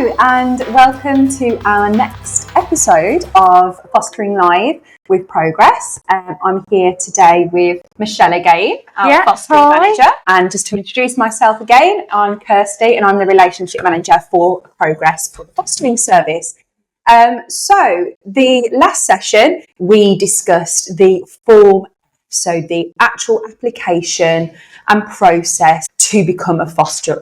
Hello and welcome to our next episode of Fostering Live with Progress. I'm here today with Michelle again, our fostering manager. And just to introduce myself again, I'm Kirsty and I'm the relationship manager for Progress for the fostering service. So the last session we discussed the form, so the actual application and process to become a foster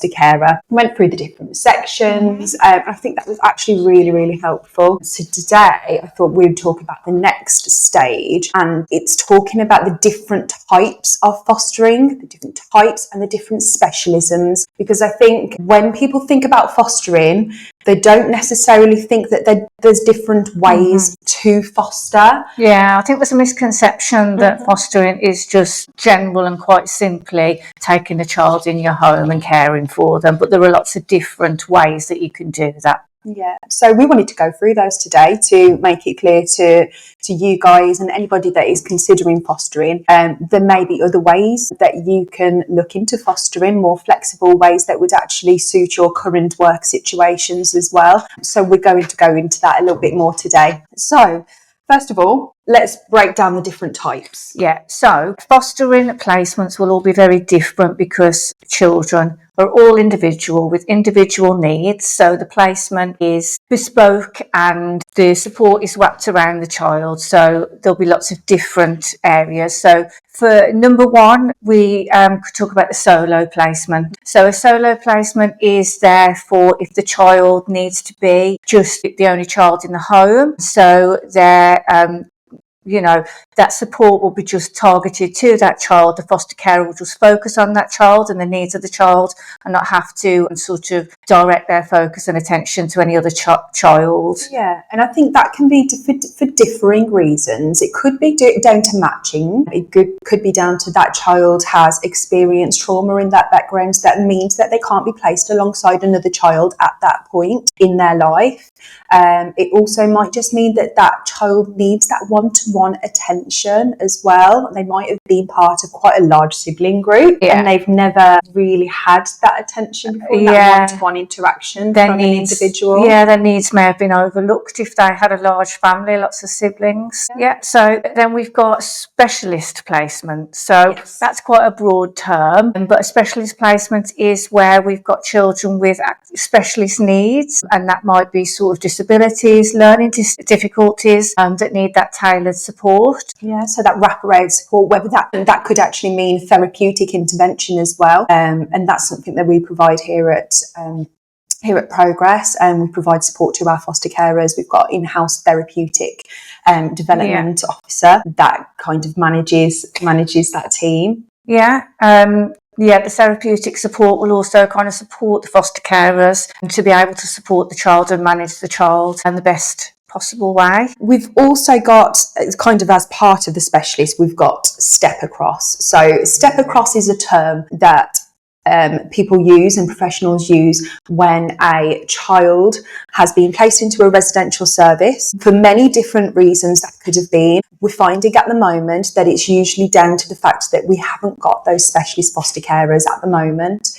carer. Went through the different sections. I think that was actually really helpful. So today I thought we'd talk about the next stage, and it's talking about the different types of fostering, the different types and the different specialisms, because I think when people think about fostering, they don't necessarily think that there's different ways to foster. Yeah, I think there's a misconception that fostering is just general and quite simply taking a child in your home and caring for them, but there are lots of different ways that you can do that. Yeah, so we wanted to go through those today to make it clear to you guys and anybody that is considering fostering. There may be other ways that you can look into fostering, more flexible ways that would actually suit your current work situations as well. So we're going to go into that a little bit more today. So first of all, let's break down the different types. Yeah, so fostering placements will all be very different because children are all individual with individual needs. So the placement is bespoke and the support is wrapped around the child. So there'll be lots of different areas. So for number one, we could talk about the solo placement. So a solo placement is there for if the child needs to be just the only child in the home. So they're that support will be just targeted to that child. The foster carer will just focus on that child and the needs of the child and not have to sort of direct their focus and attention to any other child. Yeah, and I think that can be for differing reasons. It could be down to matching. It could be down to that child has experienced trauma in that background. That means that they can't be placed alongside another child at that point in their life. It also might just mean that that child needs that one-to-one attention as well. They might have been part of quite a large sibling group and they've never really had that attention before, that one-to-one interaction from an individual. Yeah, their needs may have been overlooked if they had a large family, lots of siblings. So then we've got specialist placement. So that's quite a broad term, but a specialist placement is where we've got children with specialist needs, and that might be sort of disabilities, learning difficulties that need that tailored support. Yeah, so that wraparound support, whether that could actually mean therapeutic intervention as well, and that's something that we provide here at Progress, and we provide support to our foster carers. We've got in-house therapeutic development officer that kind of manages that team. The therapeutic support will also kind of support the foster carers to be able to support the child and manage the child in the best possible way. We've also got, kind of as part of the specialist, we've got step across. So step across is a term that people use and professionals use when a child has been placed into a residential service for many different reasons. That could have been, we're finding at the moment that it's usually down to the fact that we haven't got those specialist foster carers at the moment.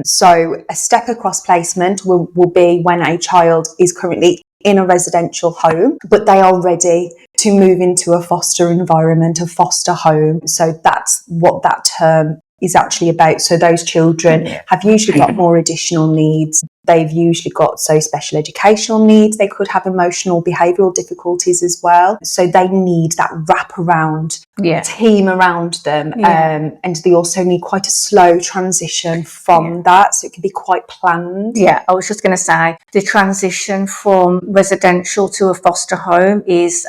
So a step across placement will be when a child is currently in a residential home, but they are ready to move into a foster environment, a foster home. So that's what that term is actually about. So those children have usually got more additional needs. They've usually got special educational needs. They could have emotional behavioural difficulties as well. So they need that wraparound team around them. And they also need quite a slow transition from that. So it can be quite planned. Yeah, I was just going to say the transition from residential to a foster home is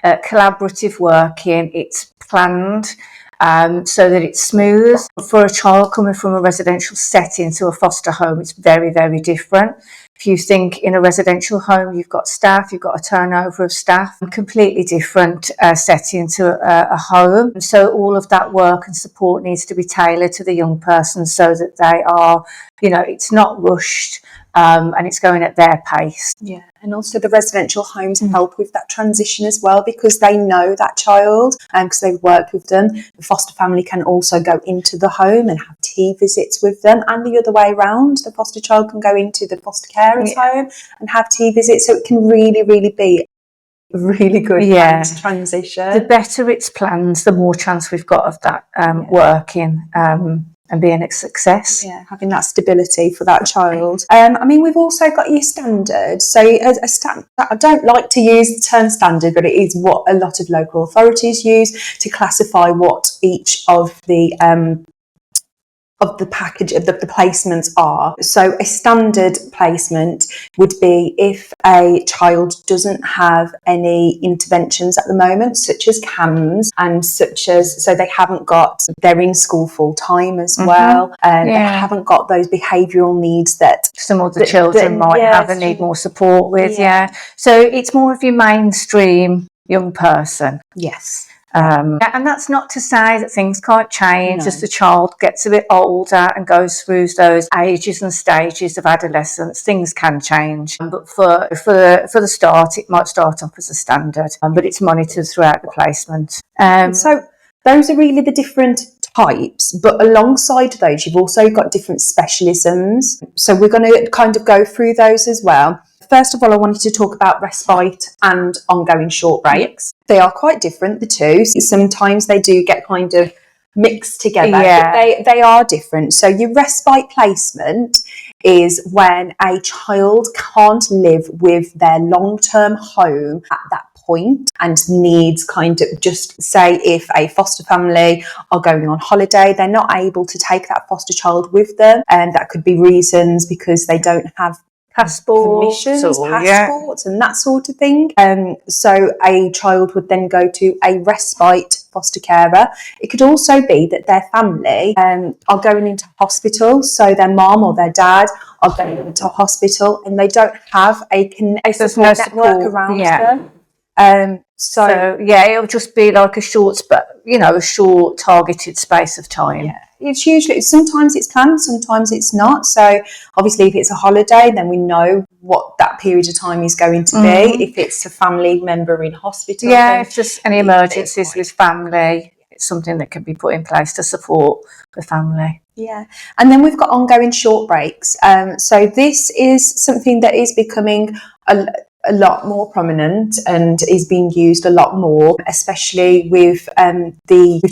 collaborative working. It's planned. So that it's smooth. For a child coming from a residential setting to a foster home, it's very, very different. If you think in a residential home, you've got staff, you've got a turnover of staff, completely different setting to a home. So all of that work and support needs to be tailored to the young person so that they are, it's not rushed. And it's going at their pace. Yeah, and also the residential homes help with that transition as well, because they know that child and because they've worked with them. The foster family can also go into the home and have tea visits with them, and the other way around. The foster child can go into the foster carer's home and have tea visits. So it can really, really be a really good transition. The better it's planned, the more chance we've got of that working and being a success. Yeah, having that stability for that child. I mean, we've also got your standard. So I don't like to use the term standard, but it is what a lot of local authorities use to classify what each of the package of the placements are. So a standard placement would be if a child doesn't have any interventions at the moment, such as CAMS, and so they haven't got, they're in school full time as well, and they haven't got those behavioural needs that some of the children might have and need more support with. So it's more of your mainstream young person. Yes. And that's not to say that things can't change as the child gets a bit older and goes through those ages and stages of adolescence. Things can change, but for the start, it might start off as a standard, but it's monitored throughout the placement. So those are really the different types, but alongside those, you've also got different specialisms. So we're going to kind of go through those as well. First of all, I wanted to talk about respite and ongoing short breaks. They are quite different, the two. Sometimes they do get kind of mixed together, but they are different. So your respite placement is when a child can't live with their long-term home at that point and needs kind of, just say if a foster family are going on holiday, they're not able to take that foster child with them, and that could be reasons because they don't have passports and that sort of thing. So a child would then go to a respite foster carer. It could also be that their family are going into hospital, so their mum or their dad are going into hospital and they don't have a support network around them. So it'll just be like a short targeted space of time. It's usually, sometimes it's planned, sometimes it's not. So obviously if it's a holiday, then we know what that period of time is going to be. If it's a family member in hospital, if there's any emergencies with family, it's something that can be put in place to support the family. And then we've got ongoing short breaks. So this is something that is becoming a lot more prominent and is being used a lot more, especially with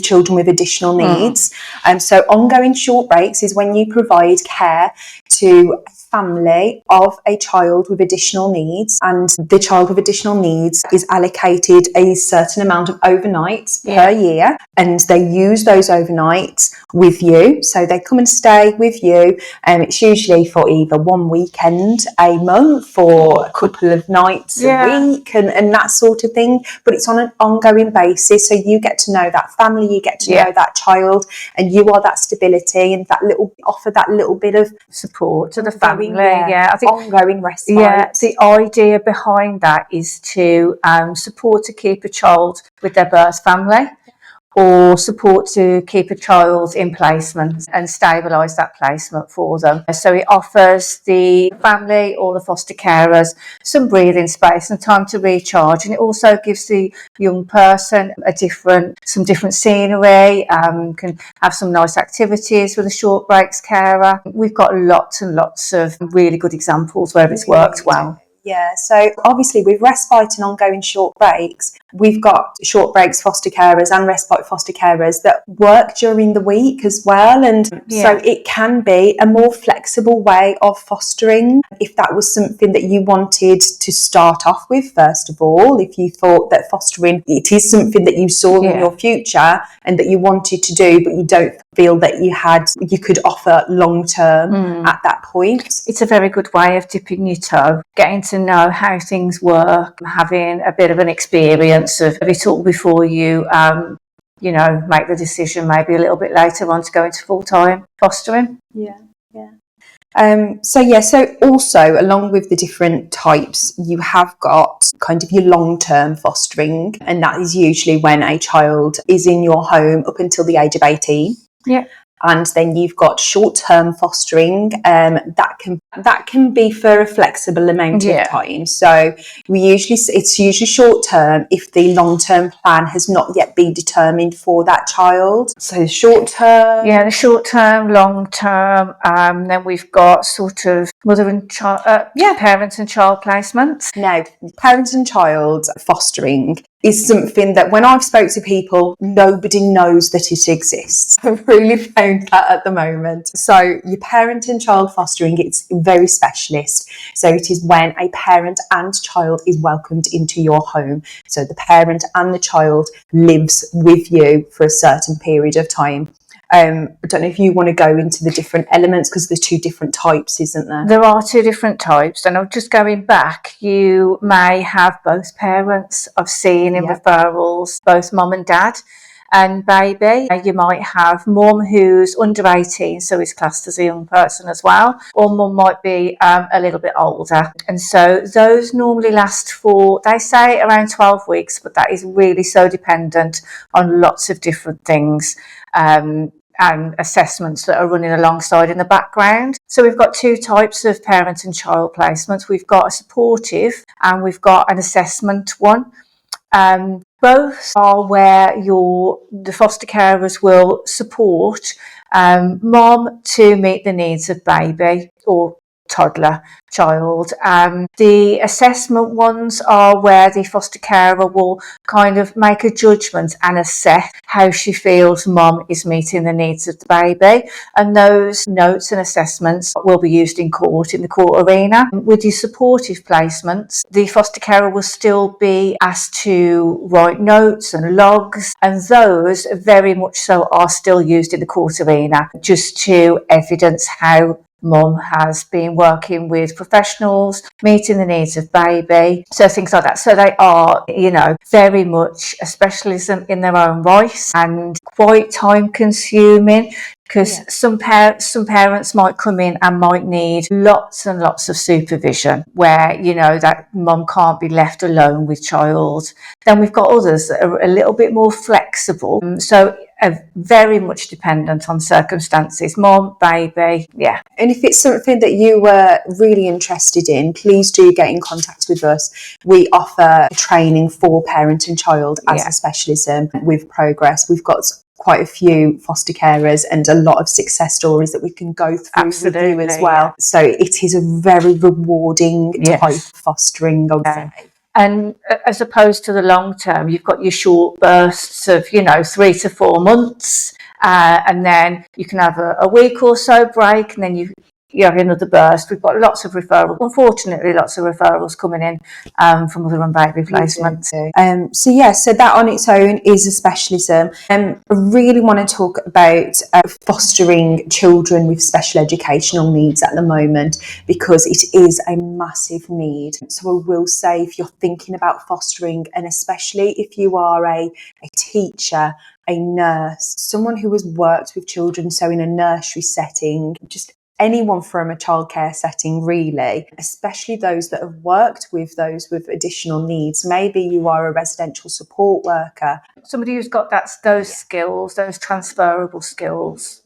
children with additional needs. So ongoing short breaks is when you provide care to a family of a child with additional needs, and the child with additional needs is allocated a certain amount of overnights per year, and they use those overnights with you. So they come and stay with you, and it's usually for either one weekend a month or a couple of nights a week and that sort of thing, but it's on an ongoing basis. So you get to know that family, you get to know that child, and you are that stability and offer that little bit of support to the family. I think ongoing respite. The idea behind that is to support to keep a child with their birth family, or support to keep a child in placement and stabilise that placement for them. So it offers the family or the foster carers some breathing space and time to recharge, and it also gives the young person some different scenery, can have some nice activities with a short breaks carer. We've got lots and lots of really good examples where it's worked well. So obviously with respite and ongoing short breaks, we've got short breaks foster carers and respite foster carers that work during the week as well, and so it can be a more flexible way of fostering if that was something that you wanted to start off with. First of all, if you thought that fostering, it is something that you saw in your future and that you wanted to do, but you don't feel that you could offer long term at that point. It's a very good way of dipping your toe, getting to know how things work, having a bit of an experience of it all before you make the decision maybe a little bit later on to go into full-time fostering. So also along with the different types, you have got kind of your long-term fostering, and that is usually when a child is in your home up until the age of 18. and then you've got short-term fostering. That can be for a flexible amount of time. So it's usually short-term if the long-term plan has not yet been determined for that child. So short-term, the short-term, long-term. Then we've got sort of mother and child, parents and child placements. Now, parent and child fostering is something that when I've spoke to people, nobody knows that it exists. I've really found that at the moment. So your parent and child fostering, it's very specialist. So it is when a parent and child is welcomed into your home. So the parent and the child lives with you for a certain period of time. I don't know if you want to go into the different elements, because there's two different types, isn't there? There are two different types, and I'm just going back. You may have both parents. I've seen in referrals both mum and dad and baby. You might have mum who's under 18, so is classed as a young person as well, or mum might be a little bit older. And so those normally last for, they say, around 12 weeks, but that is really so dependent on lots of different things. And assessments that are running alongside in the background. So we've got two types of parent and child placements. We've got a supportive and we've got an assessment one. Both are where the foster carers will support mom to meet the needs of baby or toddler child. The assessment ones are where the foster carer will kind of make a judgment and assess how she feels mum is meeting the needs of the baby, and those notes and assessments will be used in the court arena. With the supportive placements, the foster carer will still be asked to write notes and logs, and those very much so are still used in the court arena just to evidence how mum has been working with professionals, meeting the needs of baby, so things like that. So they are, very much a specialism in their own right and quite time consuming, because some parents might come in and might need lots and lots of supervision where, that mum can't be left alone with child. Then we've got others that are a little bit more flexible. So are very much dependent on circumstances, mum, baby, And if it's something that you were really interested in, please do get in contact with us. We offer training for parent and child as a specialism with Progress. We've got quite a few foster carers and a lot of success stories that we can go through with you as well. So it is a very rewarding type of fostering, I would say. And as opposed to the long term, you've got your short bursts of, 3 to 4 months, and then you can have a week or so break, and then you have another burst. We've got lots of referrals, unfortunately, lots of referrals coming in from mother and baby placements. So that on its own is a specialism. I really want to talk about fostering children with special educational needs at the moment, because it is a massive need. So I will say, if you're thinking about fostering, and especially if you are a teacher, a nurse, someone who has worked with children, so in a nursery setting, just anyone from a childcare setting really, especially those that have worked with those with additional needs. Maybe you are a residential support worker. Somebody who's got those skills, those transferable skills.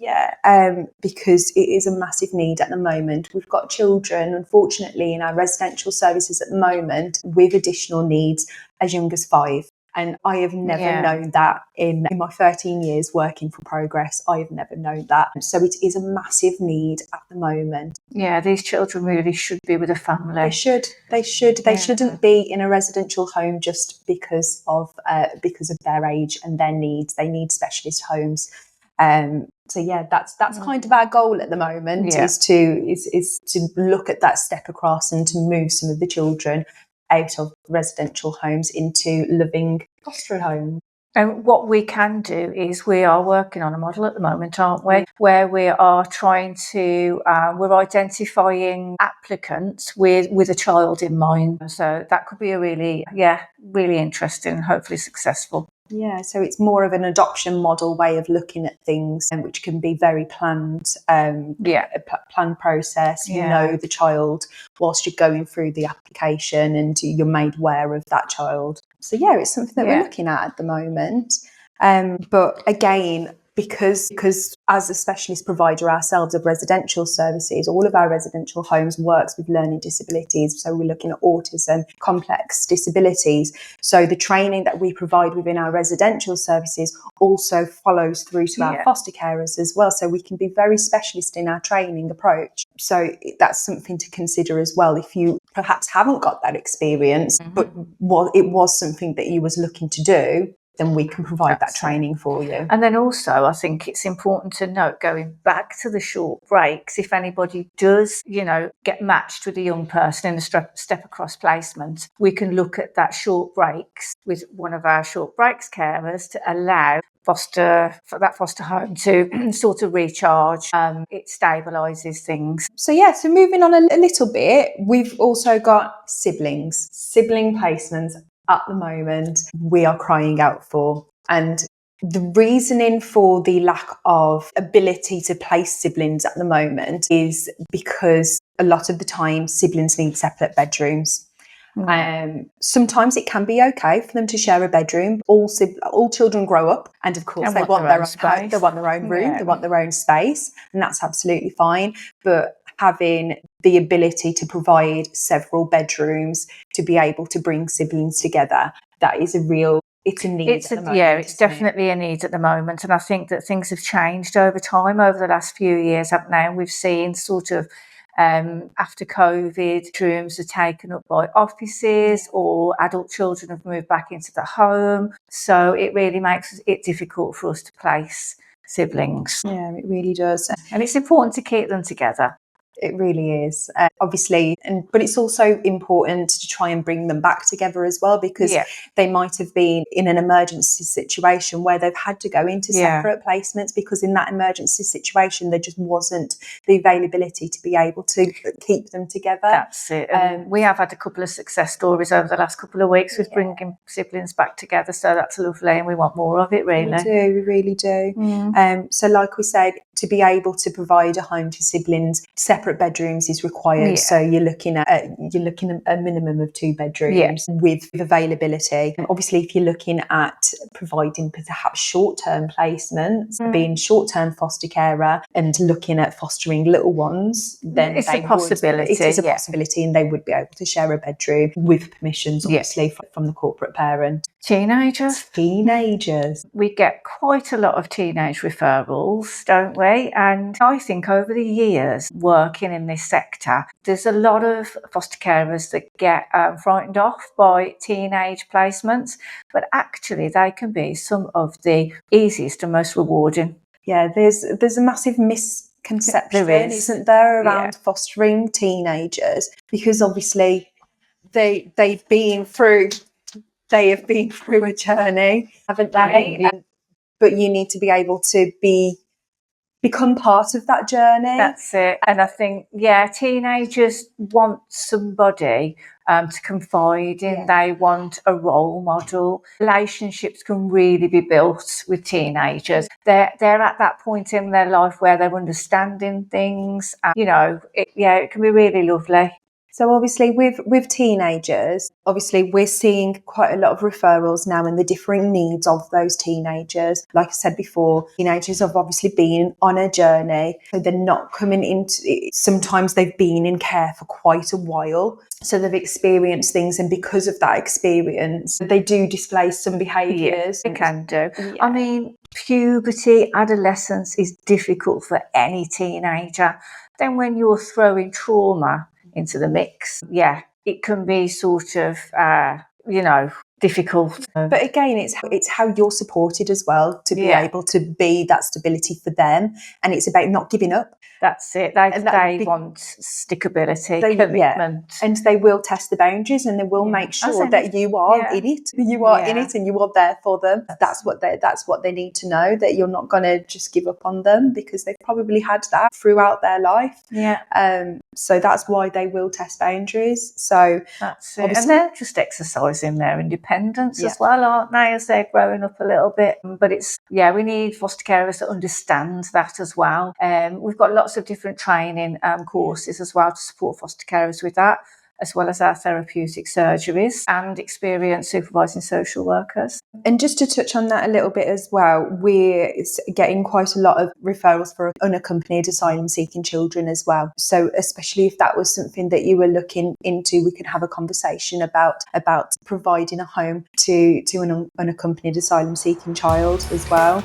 Because it is a massive need at the moment. We've got children, unfortunately, in our residential services at the moment with additional needs as young as 5. And I have never known that in my 13 years working for Progress. I have never known that. So it is a massive need at the moment. Yeah, these children really should be with a family. They should. They shouldn't be in a residential home just because of their age and their needs. They need specialist homes. That's kind of our goal at the moment, is to look at that step across and to move some of the children out of residential homes into living foster homes. And what we can do is, we are working on a model at the moment, aren't we? Where we are trying to, we're identifying applicants with a child in mind. So that could be a really interesting, hopefully successful. Yeah, so it's more of an adoption model way of looking at things, and which can be very planned, planned process. You know the child whilst you're going through the application, and you're made aware of that child. So it's something that we're looking at the moment. But again, because as a specialist provider ourselves of residential services, all of our residential homes works with learning disabilities. So we're looking at autism, complex disabilities. So the training that we provide within our residential services also follows through to our foster carers as well. So we can be very specialist in our training approach. So that's something to consider as well. If you perhaps haven't got that experience, but it was something that you was looking to do, then we can provide that training for you. And then also, I think it's important to note, going back to the short breaks, if anybody does, get matched with a young person in a step across placement, we can look at that short breaks with one of our short breaks carers to allow that foster home to sort of recharge. It stabilises things. So moving on a little bit, we've also got sibling placements. At the moment, we are crying out for. And the reasoning for the lack of ability to place siblings at the moment is because a lot of the time siblings need separate bedrooms. Sometimes it can be okay for them to share a bedroom. All children grow up, and of course they want their own space. They want their own room. They want their own space, and that's absolutely fine. But having the ability to provide several bedrooms to be able to bring siblings together, that is it's a need at the moment. Yeah, it's definitely a need at the moment. And I think that things have changed over time, over the last few years, haven't they? And we've seen sort of after COVID, rooms are taken up by offices, or adult children have moved back into the home. So it really makes it difficult for us to place siblings. Yeah, it really does. And it's important to keep them together. It really is, obviously, but it's also important to try and bring them back together as well, because they might have been in an emergency situation where they've had to go into separate placements, because in that emergency situation there just wasn't the availability to be able to keep them together. That's it. We have had a couple of success stories over the last couple of weeks with bringing siblings back together, so that's lovely, and we want more of it, really. We really do. So like we said, to be able to provide a home to siblings, separate bedrooms is required. So you're looking at a minimum of 2 bedrooms with availability. And obviously, if you're looking at providing perhaps short-term placements, being short-term foster carer and looking at fostering little ones, then it's a possibility. It is a possibility, and they would be able to share a bedroom with permissions, obviously, from the corporate parent. Teenagers. We get quite a lot of teenage referrals, don't we? And I think over the years working in this sector, there's a lot of foster carers that get frightened off by teenage placements, but actually they can be some of the easiest and most rewarding. Yeah, there's a massive misconception, isn't there, around fostering teenagers, because obviously they have been through a journey, haven't they? But you need to be able to become part of that journey. That's it. And I think, teenagers want somebody to confide in. They want a role model. Relationships can really be built with teenagers. They're at that point in their life where they're understanding things. It can be really lovely. So obviously with teenagers, obviously we're seeing quite a lot of referrals now, and the differing needs of those teenagers. Like I said before, teenagers have obviously been on a journey, so they're not coming into it. Sometimes they've been in care for quite a while, so they've experienced things, and because of that experience, they do display some behaviours. They can do. I mean, puberty, adolescence is difficult for any teenager. Then when you're throwing trauma into the mix, it can be sort of, difficult. But again, it's how you're supported as well to be able to be that stability for them, and it's about not giving up. That's it. They want stickability, commitment. And they will test the boundaries, and they will make sure that you are in it. You are in it, and you are there for them. That's what they need to know, that you're not going to just give up on them, because they've probably had that throughout their life. So that's why they will test boundaries. So that's it. And they're just exercising their independence as well, aren't they, as they're growing up a little bit. But we need foster carers that understand that as well. We've got lots of different training courses as well to support foster carers with that. as well as our therapeutic surgeries, and experienced supervising social workers. And just to touch on that a little bit as well, we're getting quite a lot of referrals for unaccompanied asylum-seeking children as well. So especially if that was something that you were looking into, we could have a conversation about providing a home to an unaccompanied asylum-seeking child as well.